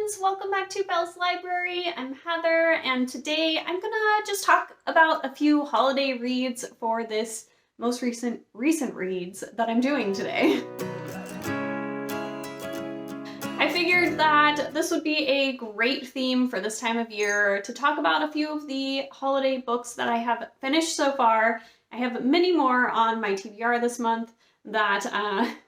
friends, welcome back to Belle's Library. I'm Heather, and today I'm gonna just talk about a few holiday reads for this most recent reads that I'm doing today. I figured that this would be a great theme for this time of year to talk about a few of the holiday books that I have finished so far. I have many more on my TBR this month that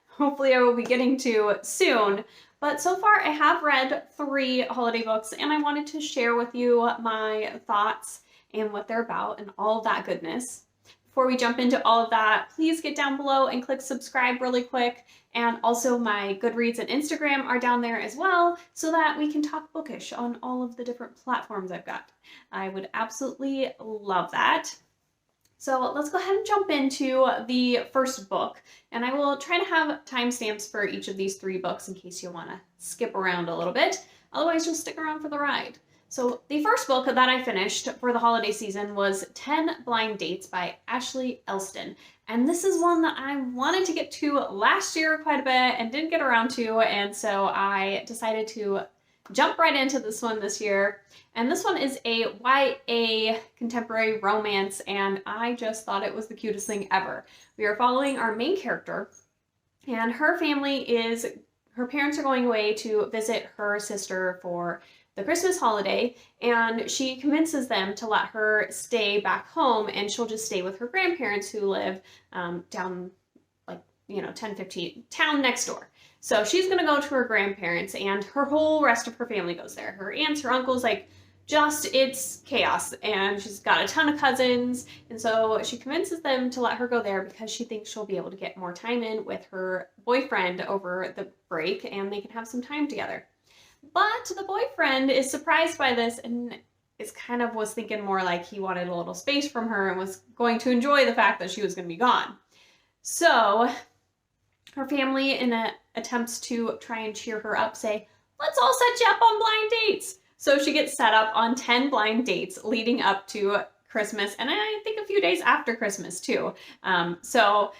hopefully I will be getting to soon. But so far I have read 3 holiday books and I wanted to share with you my thoughts and what they're about and all that goodness. Before we jump into all of that, please get down below and click subscribe really quick. And also my Goodreads and Instagram are down there as well so that we can talk bookish on all of the different platforms I've got. I would absolutely love that. So let's go ahead and jump into the first book, and I will try to have timestamps for each of these 3 books in case you want to skip around a little bit. Otherwise, just stick around for the ride. So the first book that I finished for the holiday season was 10 Blind Dates by Ashley Elston. And this is one that I wanted to get to last year quite a bit and didn't get around to, and so I decided to jump right into this one this year. And this one is a YA contemporary romance, and I just thought it was the cutest thing ever. We are following our main character, and her parents are going away to visit her sister for the Christmas holiday, and she convinces them to let her stay back home, and she'll just stay with her grandparents who live down 10-15 town next door. So she's gonna go to her grandparents, and her whole rest of her family goes there. Her aunts, her uncles, it's chaos, and she's got a ton of cousins, and so she convinces them to let her go there because she thinks she'll be able to get more time in with her boyfriend over the break, and they can have some time together. But the boyfriend is surprised by this and was thinking more like he wanted a little space from her and was going to enjoy the fact that she was going to be gone. So her family, in attempts to try and cheer her up, say, let's all set you up on blind dates. So she gets set up on 10 blind dates leading up to Christmas, and I think a few days after Christmas too. So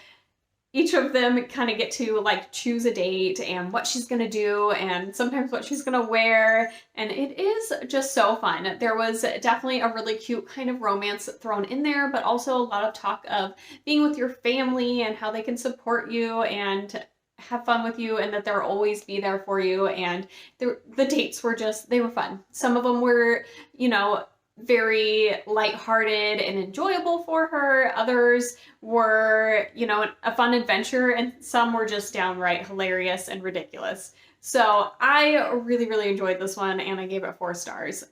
each of them kind of get to choose a date and what she's gonna do and sometimes what she's gonna wear, and it is just so fun. There was definitely a really cute kind of romance thrown in there, but also a lot of talk of being with your family and how they can support you and have fun with you and that they'll always be there for you. And the dates were they were fun. Some of them were, very lighthearted and enjoyable for her. Others were, a fun adventure, and some were just downright hilarious and ridiculous. So I really, really enjoyed this one, and I gave it 4 stars.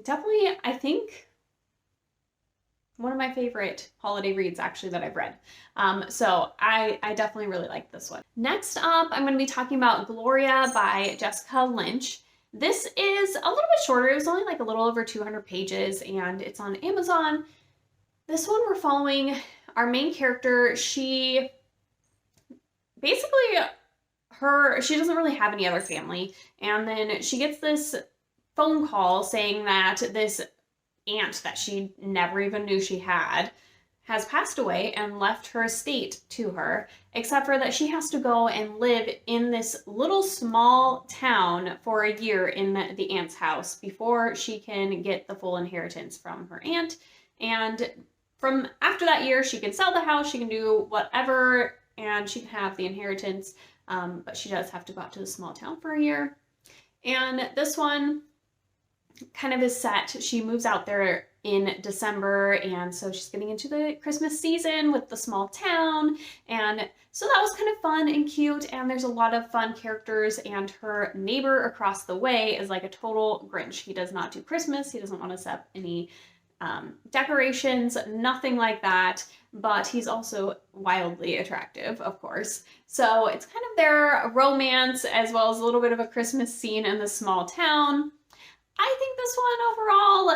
Definitely, I think, one of my favorite holiday reads actually that I've read. So I definitely really like this one. Next up, I'm going to be talking about Gloria by Jessica Lynch. This is a little bit shorter. It was only a little over 200 pages, and it's on Amazon. This one we're following our main character. She basically, she doesn't really have any other family, and then she gets this phone call saying that this aunt that she never even knew she had has passed away and left her estate to her, except for that she has to go and live in this little small town for a year in the aunt's house before she can get the full inheritance from her aunt. And from after that year, she can sell the house, she can do whatever, and she can have the inheritance, but she does have to go out to the small town for a year. And this one kind of is set. She moves out there in December, and so she's getting into the Christmas season with the small town, and so that was kind of fun and cute, and there's a lot of fun characters, and her neighbor across the way is like a total Grinch. He does not do Christmas, he doesn't want to set up any decorations, nothing like that, but he's also wildly attractive, of course. So it's kind of their romance as well as a little bit of a Christmas scene in the small town. I think this one overall,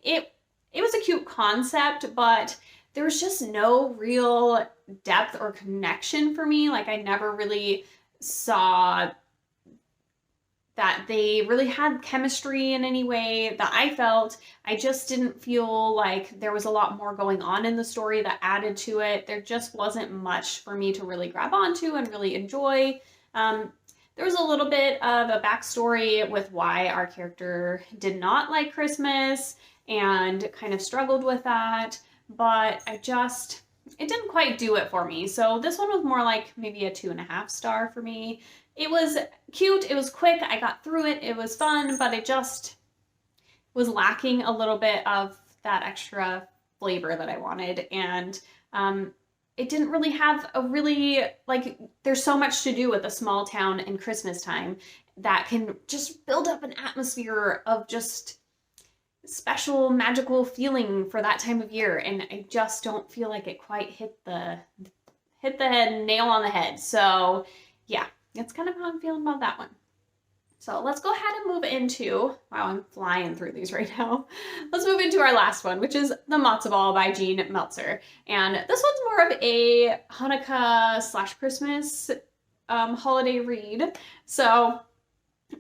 it was a cute concept, but there was just no real depth or connection for me. I never really saw that they really had chemistry in any way that I felt. I just didn't feel like there was a lot more going on in the story that added to it. There just wasn't much for me to really grab onto and really enjoy. there was a little bit of a backstory with why our character did not like Christmas and kind of struggled with that, but it didn't quite do it for me. So this one was more like maybe a 2.5 star for me. It was cute, it was quick, I got through it, it was fun, but it just was lacking a little bit of that extra flavor that I wanted. And it didn't really have there's so much to do with a small town in Christmas time that can just build up an atmosphere of just special magical feeling for that time of year. And I just don't feel like it quite hit the nail on the head. So yeah, that's kind of how I'm feeling about that one. So let's go ahead and move into, wow, I'm flying through these right now. Let's move into our last one, which is The Matza Ball by Jean Meltzer. And this one's more of a Hanukkah / Christmas holiday read. So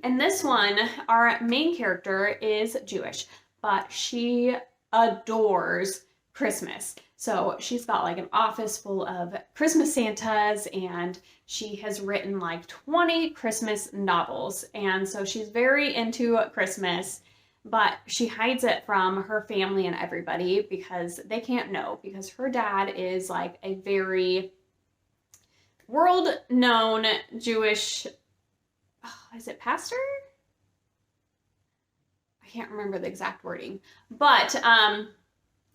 in this one, our main character is Jewish, but she adores Christmas. So she's got like an office full of Christmas Santas, and she has written like 20 Christmas novels. And so she's very into Christmas, but she hides it from her family and everybody because they can't know, because her dad is like a very world-known Jewish, is it pastor? I can't remember the exact wording, but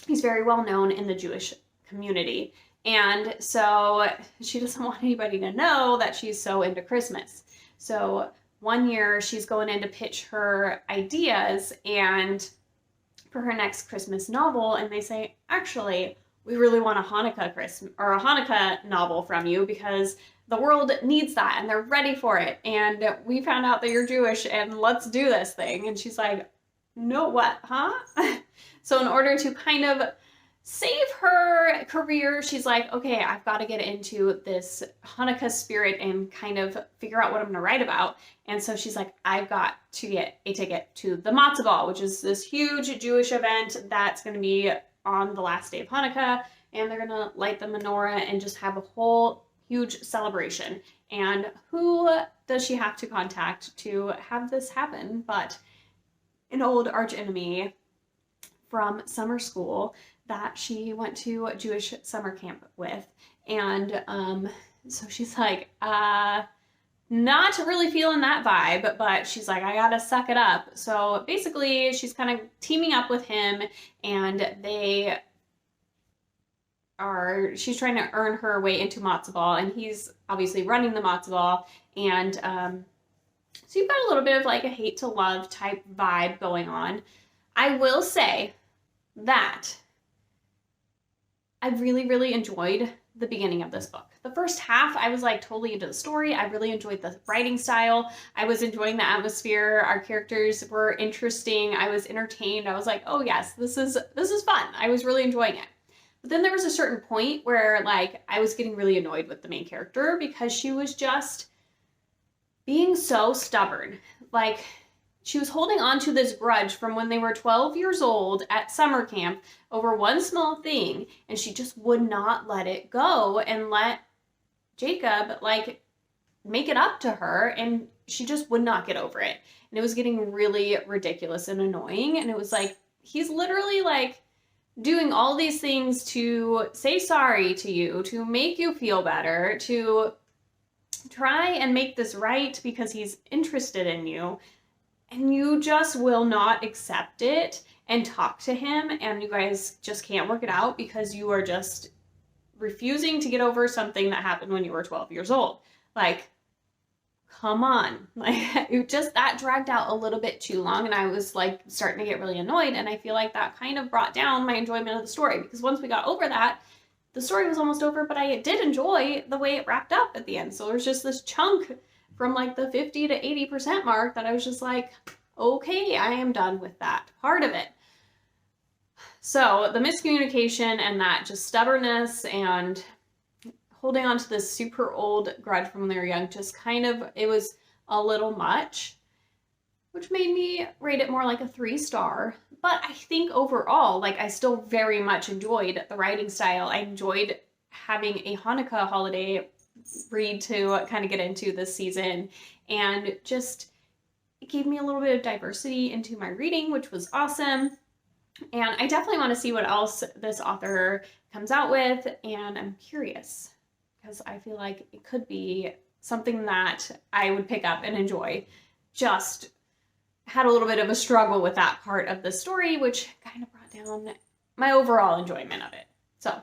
he's very well known in the Jewish community. And so she doesn't want anybody to know that she's so into Christmas. So one year she's going in to pitch her ideas and for her next Christmas novel, and they say, actually, we really want a Hanukkah novel from you because the world needs that and they're ready for it. And we found out that you're Jewish and let's do this thing. And she's like, no, what, huh? So in order to kind of save her career, she's like, okay, I've got to get into this Hanukkah spirit and kind of figure out what I'm going to write about. And so she's like, I've got to get a ticket to the Matza Ball, which is this huge Jewish event that's going to be on the last day of Hanukkah. And they're going to light the menorah and just have a whole huge celebration. And who does she have to contact to have this happen but an old archenemy from summer school that she went to a Jewish summer camp with. And so she's like, not really feeling that vibe, but she's like, I gotta suck it up. So basically she's kind of teaming up with him, and she's trying to earn her way into Matza Ball, and he's obviously running the Matza Ball. And so you've got a little bit of like a hate to love type vibe going on. I will say that I really, really enjoyed the beginning of this book. The first half, I was like totally into the story. I really enjoyed the writing style. I was enjoying the atmosphere. Our characters were interesting. I was entertained. I was like, oh yes, this is fun. I was really enjoying it. But then there was a certain point where like I was getting really annoyed with the main character because she was just being so stubborn. Like, she was holding on to this grudge from when they were 12 years old at summer camp over one small thing, and she just would not let it go and let Jacob like make it up to her, and she just would not get over it. And it was getting really ridiculous and annoying, and it was like, he's literally like doing all these things to say sorry to you, to make you feel better, to try and make this right because he's interested in you. And you just will not accept it and talk to him, and you guys just can't work it out because you are just refusing to get over something that happened when you were 12 years old. Like, come on. Like, that dragged out a little bit too long, and I was like starting to get really annoyed, and I feel like that kind of brought down my enjoyment of the story, because once we got over that, the story was almost over, but I did enjoy the way it wrapped up at the end. So there's just this chunk from like the 50 to 80% mark that I was just like, okay, I am done with that part of it. So the miscommunication and that just stubbornness and holding on to this super old grudge from when they were young, just kind of, it was a little much, which made me rate it more like a 3-star. But I think overall, like, I still very much enjoyed the writing style. I enjoyed having a Hanukkah holiday read to kind of get into this season, and just it gave me a little bit of diversity into my reading, which was awesome. And I definitely want to see what else this author comes out with, and I'm curious because I feel like it could be something that I would pick up and enjoy. Just had a little bit of a struggle with that part of the story, which kind of brought down my overall enjoyment of it. So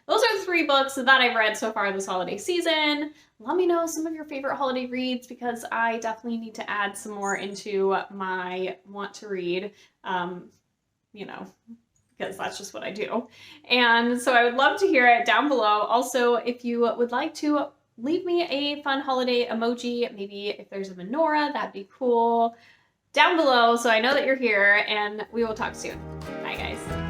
those are the 3 books that I've read so far this holiday season. Let me know some of your favorite holiday reads, because I definitely need to add some more into my want to read, you know, because that's just what I do. And so I would love to hear it down below. Also, if you would like to leave me a fun holiday emoji, maybe if there's a menorah, that'd be cool, down below so I know that you're here, and we will talk soon. Bye, guys.